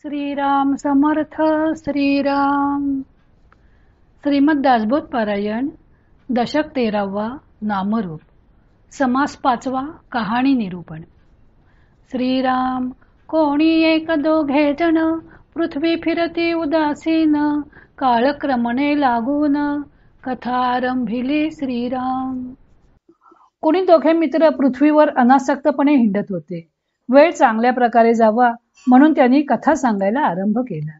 श्रीराम समर्थ श्रीराम. श्रीमद दासबोध पारायण दशक 13वा. नामरूप. समास 5वा. कहाणी निरूपण. श्रीराम कोणी एक दोघे जण पृथ्वी फिरती उदासीन काळक्रमणे लागून कथा आरंभिली श्रीराम. कोणी दोघे मित्र पृथ्वीवर अनासक्तपणे हिंडत होते. वेळ चांगल्या प्रकारे जावा म्हणून त्यांनी कथा सांगायला आरंभ केला.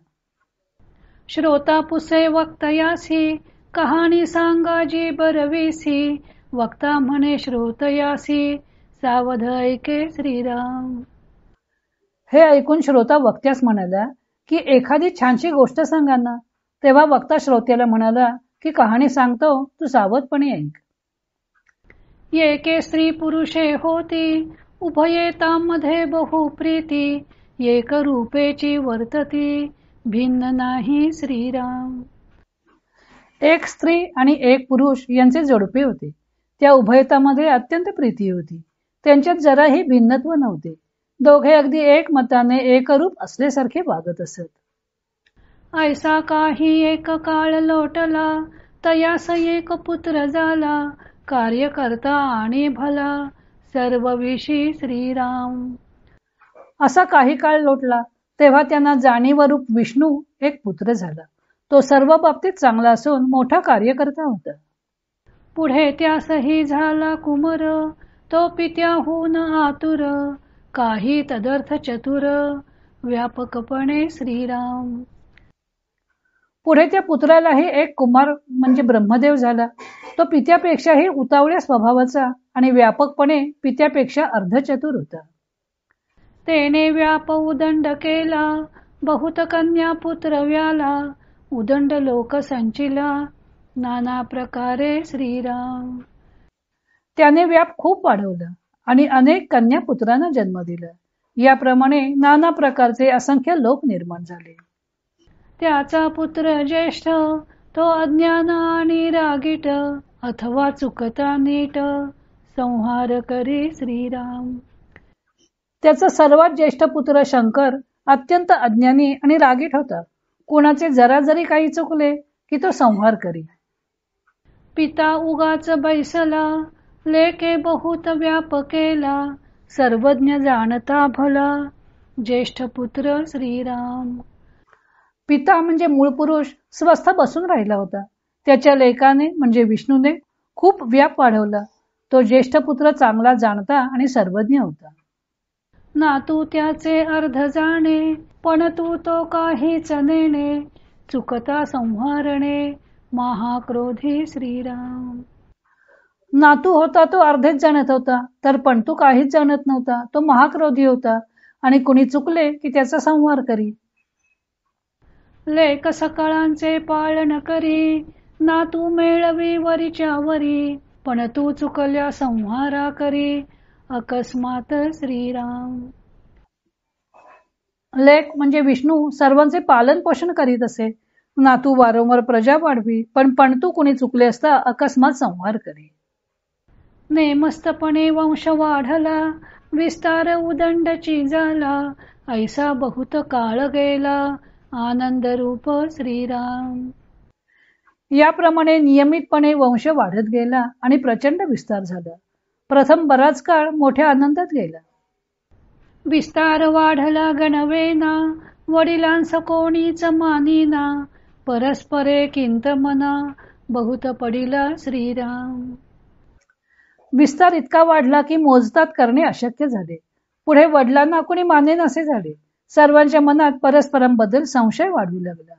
श्रोता पुसे वक्तयासी कहाणी सांगाजी बरवीसी वक्ता म्हणे श्रोतयासी सावध ऐके श्रीराम. हे ऐकून श्रोता वक्त्यास म्हणाला की एखादी छानशी गोष्ट सांगा ना. तेव्हा वक्ता श्रोत्याला म्हणाला की कहाणी सांगतो, तू सावधपणे ऐक. एके स्त्री पुरुषे होती उभयेतामध्ये बहु प्रीती एक रूपेची वर्तती भिन्न नाही श्रीराम. एक स्त्री आणि एक पुरुष यांचे जोडपे होते. त्या उभयतामध्ये अत्यंत प्रीती होती. त्यांच्यात जराही भिन्नत्व नव्हते. दोघे अगदी एक मताने एकरूप असल्यासारखे वागत असत. ऐसा काही एक काळ लोटला तयास एक पुत्र झाला कार्य करता आणि भला सर्व विशी श्रीराम. असा काही काळ लोटला तेव्हा त्यांना जाणीवरूप विष्णू एक पुत्र झाला. तो सर्व बाबतीत चांगला असून मोठा कार्यकर्ता होता. पुढे त्यासही झाला कुमर तो पित्याहून आतुर काही तदर्थ चतुर व्यापकपणे श्रीराम. पुढे त्या पुत्रालाही एक कुमार म्हणजे ब्रह्मदेव झाला. तो पित्यापेक्षाही उतावळ्या स्वभावाचा आणि व्यापकपणे पित्यापेक्षा अर्धचतुर होता. तेने व्याप उदंड केला बहुत कन्या पुत्र व्याला उदंड लोक संचिला नाना प्रकारे श्रीराम. त्याने व्याप खूप वाढवला आणि अनेक कन्या पुत्रांना जन्म दिला. याप्रमाणे नाना प्रकारचे असंख्य लोक निर्माण झाले. त्याचा पुत्र ज्येष्ठ तो अज्ञान आणि रागीट अथवा चुकता नीट संहार करी श्रीराम. त्याचा सर्वात ज्येष्ठ पुत्र शंकर अत्यंत अज्ञानी आणि रागीट होता. कुणाचे जरा जरी काही चुकले की तो संहार करी. पिता उगाच बैसला लेके बहुत व्याप केला सर्वज्ञ जाणता भला ज्येष्ठ पुत्र श्रीराम. पिता म्हणजे मूळ पुरुष स्वस्थ बसून राहिला होता. त्याच्या लेकाने म्हणजे विष्णूने खूप व्याप वाढवला. तो ज्येष्ठ पुत्र चांगला जाणता आणि सर्वज्ञ होता. ना तू त्याचे अर्ध जाणे पण तू तो काहीच नेणे चुकता संहारणे महाक्रोधी श्रीराम. नातू होता तो अर्धेच जाणत होता तर पण तू काहीच जाणत नव्हता. तो महाक्रोधी होता आणि कुणी चुकले की त्याचा संहार करी. लेक सकळांचे पालन करी ना तू मेळवी वरीच्या वरी पण तू चुकल्या संहारा करी अकस्मात श्रीराम. लेक म्हणजे विष्णू सर्वांचे पालन पोषण करीत असे. नातू वारंवार प्रजा वाढवी पण तू कुणी चुकले असता अकस्मात संहार करी. नेमस्तपणे वंश वाढला विस्तार उदंडची झाला ऐसा बहुत काळ गेला आनंद रूप श्रीराम. याप्रमाणे नियमितपणे वंश वाढत गेला आणि प्रचंड विस्तार झाला. प्रथम बराच काळ मोठ्या आनंदात गेला. विस्तार वाढला गणवेना वडिलांस कोणीच मानिना परस्परे किंत मना बहुत पडिला श्रीराम. विस्तार इतका वाढला की मोजतात करणे अशक्य झाले. पुढे वडिलांना कोणी माने नसे झाले. सर्वांच्या मनात परस्परांबद्दल संशय वाढू लागला.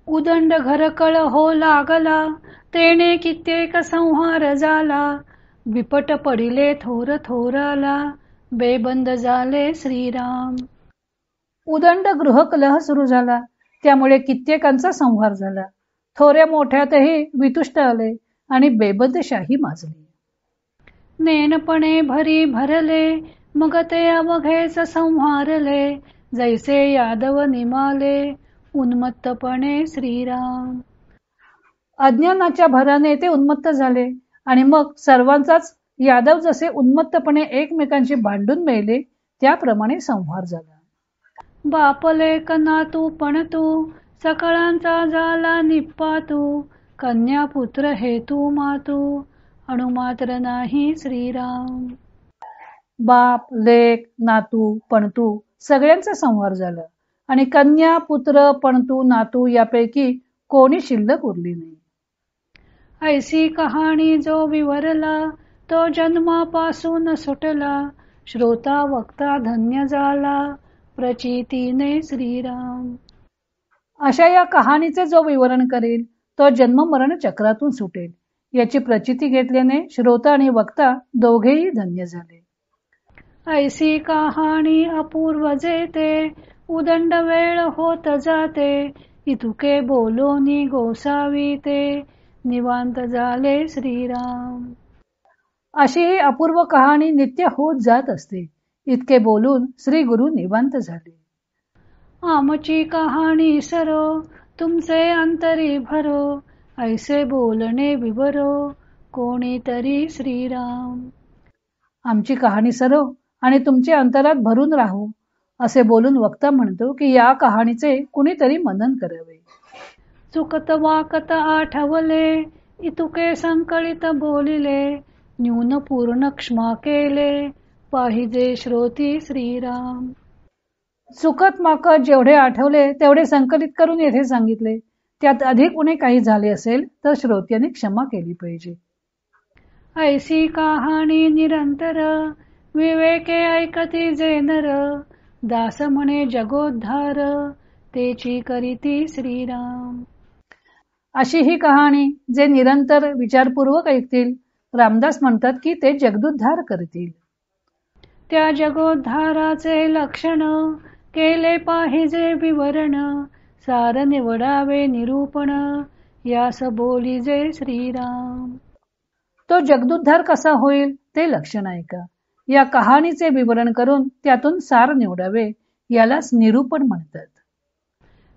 उदंड घरकळ हो लागला तेने कित्येक संहार झाला विपट पडिले थोर थोराला बेबंद झाले श्रीराम. उदंड गृहकलह सुरू झाला. त्यामुळे कित्येकांचा संहार झाला. थोऱ्या मोठ्यातही वितुष्ट आले आणि बेबंदशाही माजली. नेनपणे भरी भरले मग ते अवघेच संहारले जैसे यादव निमाले उन्मत्तपणे श्रीराम. अज्ञानाच्या भराने ते उन्मत्त झाले आणि मग सर्वांचाच यादव जसे उन्मत्तपणे एकमेकांशी भांडून मेले त्याप्रमाणे संहार झाला. बापले कना तू पण तू, सकळांचा झाला निप्पा तू, कन्या पुत्र हे तू मातू, अणुमात्र नाही श्रीराम. बाप लेक नातू पणतू सगळ्यांचा संहार झाला आणि कन्या पुत्र पणतू नातू यापैकी कोणी शिल्लक उरली नाही. ऐसी कहाणी जो विवरला, तो जन्मापासून सुटला, श्रोता वक्ता धन्य झाला, प्रचितीने श्रीराम. अशा या कहाणीचे जो विवरण करेल तो जन्म मरण चक्रातून सुटेल, याची प्रचिती घेतल्याने श्रोता आणि वक्ता दोघेही धन्य झाले. ऐसी कहाणी अपूर्व जेते, उदंड वेळ होत जाते, इतुके बोलोनी गोसावी ते, निवांत झाले श्रीराम. अशी ही अपूर्व कहाणी नित्य होत जात असते. इतके बोलून श्री गुरु निवांत झाले. आमची कहाणी सरो, तुमचे अंतरी भरो, ऐसे बोलणे विवरो, कोणीतरी श्रीराम. आमची कहाणी सरो आणि तुमचे अंतरात भरून राहू, असे बोलून वक्ता म्हणतो की या कहाणीचे कुणीतरी मनन करावे. चुकत वाकत आठवले, इतुके संकळित बोलिले, न्यून पूर्ण क्षमा केले, पाहिजे श्रोती श्रीराम. चुकत माकत जेवढे आठवले तेवढे संकलित करून येथे सांगितले. त्यात अधिक उणे काही झाले असेल तर श्रोत्यांनी क्षमा केली पाहिजे. ऐसी कहाणी निरंतर, विवेके ऐकती जे नर, दास म्हणे जगोद्धार, तेची करीती श्रीराम. अशी ही कहाणी जे निरंतर विचारपूर्वक ऐकतील, रामदास म्हणतात की ते जगदुद्धार करतील. त्या जगोद्धाराचे लक्षण केले पाहिजे विवरण, सार निवडावे निरूपण, यास बोलिजे श्रीराम. तो जगदुद्धार कसा होईल ते लक्षण ऐका. या कहाणीचे विवरण करून त्यातून सार निवडावे, यालाच निरूपण म्हणतात.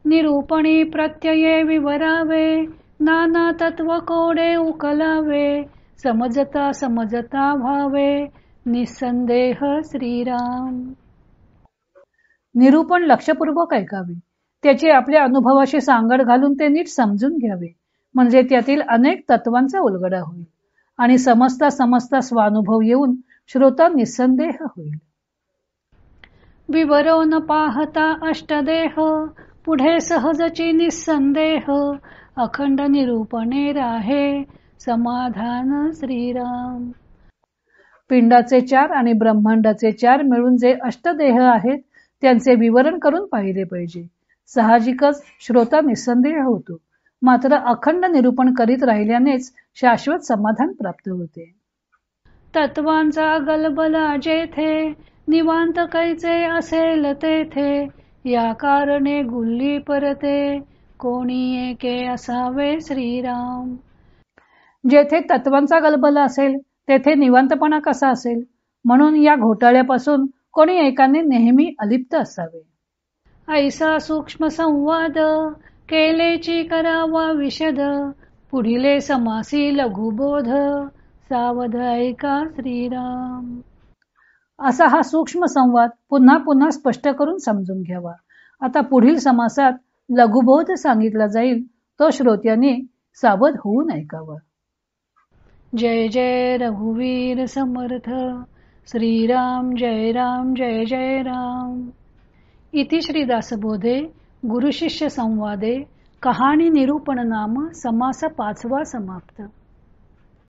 निरूपणी प्रत्यये विवरावे, नाना तत्व कोडे उकलावे, समजता समजता भावे, निसंदेह श्रीराम. निरूपण लक्षपूर्वक ऐकावे, त्याची आपल्या अनुभवाशी सांगड घालून ते नीट समजून घ्यावे, म्हणजे त्यातील अनेक तत्वांचा उलगडा होईल आणि समजता समजता स्वानुभव येऊन श्रोता निसंदेह होईल. विवरो न पाहता अष्टदेह, पुढे सहजची निसंदेह, अखंड निरूपणे राहे, समाधान श्रीराम. पिंडाचे 4 आणि ब्रह्मांडाचे 4 मिळून जे अष्टदेह आहेत त्यांचे विवरण करून पाहिले पाहिजे. साहजिकच श्रोता निसंदेह होतो, मात्र अखंड निरूपण करीत राहिल्यानेच शाश्वत समाधान प्राप्त होते. तत्वांचा गलबला जेथे, निवांत कैचे असेल तेथे, या कारणे गुल्ली परते, कोणी एके असावे श्रीराम. जेथे तत्वांचा गलबला असेल तेथे निवांतपणा कसा असेल, म्हणून या घोटाळ्यापासून कोणी एकाने नेहमी अलिप्त असावे. ऐसा सूक्ष्म संवाद, केलेची करावा विशद, पुढिले समासी लघुबोध, सावध ऐका श्रीराम. असा हा सूक्ष्म संवाद पुन्हा पुन्हा स्पष्ट करून समजून घ्यावा. आता पुढील समासात लघुबोध सांगितला जाईल, तो श्रोत्यांनी सावध होऊन ऐकावा. जय जय रघुवीर समर्थ, श्रीराम जय राम जय जय राम. इति श्री दासबोधे गुरुशिष्य संवादे कहाणी निरूपण नाम समास 5वा समाप्त.